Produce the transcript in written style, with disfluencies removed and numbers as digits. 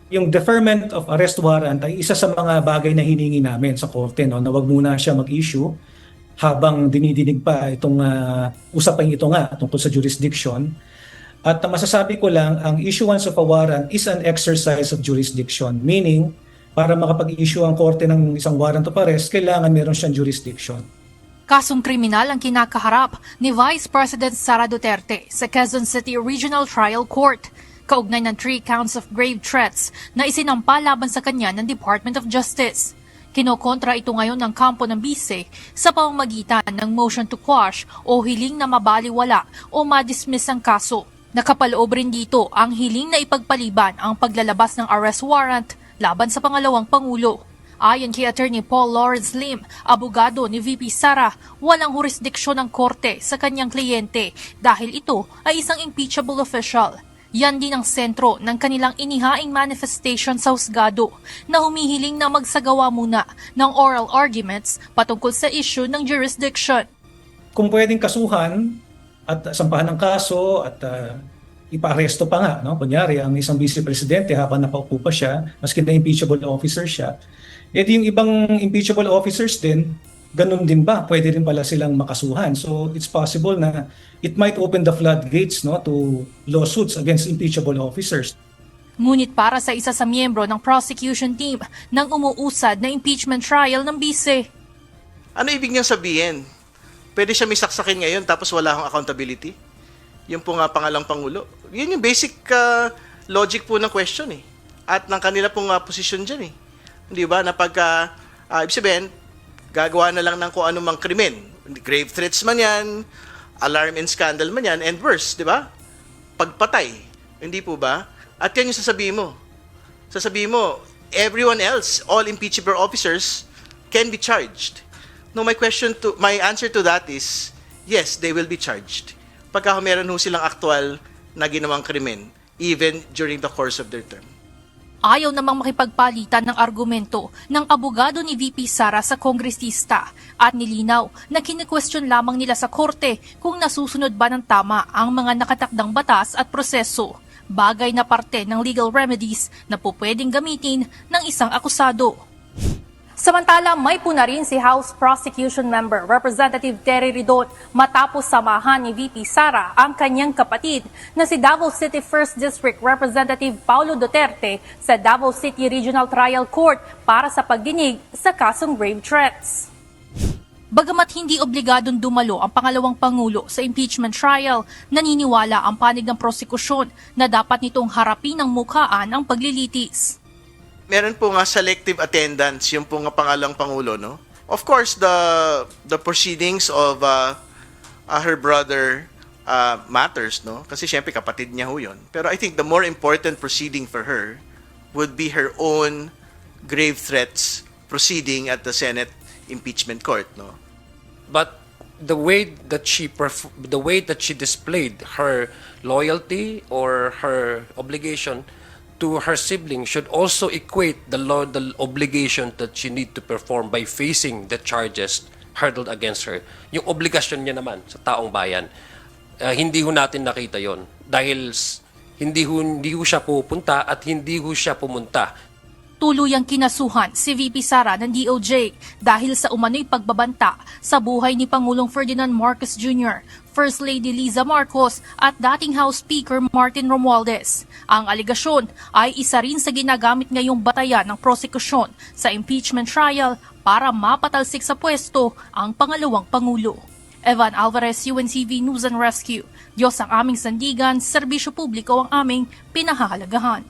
yung deferment of arrest warrant ay isa sa mga bagay na hiningi namin sa korte, no, na wag muna siya mag-issue habang dinidinig pa itong usapang ito nga tungkol sa jurisdiction. At masasabi ko lang, ang issuance of a warrant is an exercise of jurisdiction, meaning para makapag-issue ang korte ng isang warrant of arrest, kailangan meron siyang jurisdiction. Kasong kriminal ang kinakaharap ni Vice President Sara Duterte sa Quezon City Regional Trial Court, kaugnay ng 3 counts of grave threats na isinampa laban sa kanya ng Department of Justice. Kinokontra ito ngayon ng kampo ng bise sa pamamagitan ng motion to quash o hiling na mabaliwala o madismiss ang kaso. Nakapaloob rin dito ang hiling na ipagpaliban ang paglalabas ng arrest warrant laban sa pangalawang Pangulo. Ayon kay Attorney Paul Lawrence Lim, abogado ni VP Sara, walang jurisdiksyon ng korte sa kanyang kliyente dahil ito ay isang impeachable official. Yan din ang sentro ng kanilang inihaing manifestation sa husgado na humihiling na magsagawa muna ng oral arguments patungkol sa issue ng jurisdiction. Kung pwedeng kasuhan at sampahan ng kaso at ipa-aresto pa nga, no? Kunyari, ang isang vice presidente habang nakaupo pa siya, maski na impeachable officer siya, yung ibang impeachable officers din, ganun din ba? Pwede rin pala silang makasuhan. So it's possible na it might open the floodgates, no, to lawsuits against impeachable officers. Ngunit para sa isa sa miyembro ng prosecution team ng umuusad na impeachment trial ng bise. Ano ibig niyang sabihin? Pwede siya may saksakin ngayon tapos wala akong accountability? Yung po nga pangalang Pangulo. Yun yung basic logic po ng question eh. At ng kanila pong position dyan eh. Di ba? Na pagka, ibig sabihin, gagawa na lang ng kung anumang krimen. Grave threats man yan, alarm and scandal man yan, and worse, di ba? Pagpatay. Hindi po ba? At yan yung sasabihin mo. Sasabihin mo, everyone else, all impeachable officers, can be charged. No, my answer to that is, yes, they will be charged. Pagka meron ho silang aktual na ginawang krimen, even during the course of their term. Ayaw namang makipagpalitan ng argumento ng abogado ni VP Sara sa kongresista at nilinaw na kine-question lamang nila sa korte kung nasusunod ba ng tama ang mga nakatakdang batas at proseso, bagay na parte ng legal remedies na pupwedeng gamitin ng isang akusado. Samantala, may puna rin si House Prosecution Member Representative Terry Ridon matapos samahan ni VP Sara ang kanyang kapatid na si Davao City 1st District Representative Paulo Duterte sa Davao City Regional Trial Court para sa pagdinig sa kasong grave threats. Bagamat hindi obligadong dumalo ang pangalawang Pangulo sa impeachment trial, naniniwala ang panig ng prosekusyon na dapat nitong harapin ng mukhaan ang paglilitis. Meron po nga selective attendance yung po nga pangalang Pangulo, no? Of course, the proceedings of her brother matters, no? Kasi syempre kapatid niya ho yun. Pero I think the more important proceeding for her would be her own grave threats proceeding at the Senate impeachment court, no? But the way that she displayed her loyalty or her obligation to her sibling should also equate the obligation that she need to perform by facing the charges hurled against her. Yung obligasyon niya naman sa taong bayan, hindi ho natin nakita yon dahil hindi ho siya pupunta at hindi ho siya pumunta. Tuluyang kinasuhan si VP Sara ng DOJ dahil sa umano'y pagbabanta sa buhay ni Pangulong Ferdinand Marcos Jr., First Lady Liza Marcos at dating House Speaker Martin Romualdez. Ang aligasyon ay isa rin sa ginagamit ngayong batayan ng prosekusyon sa impeachment trial para mapatalsik sa pwesto ang pangalawang Pangulo. Evan Alvarez, UNCV News and Rescue. Diyos ang aming sandigan, serbisyo publiko ang aming pinahahalagahan.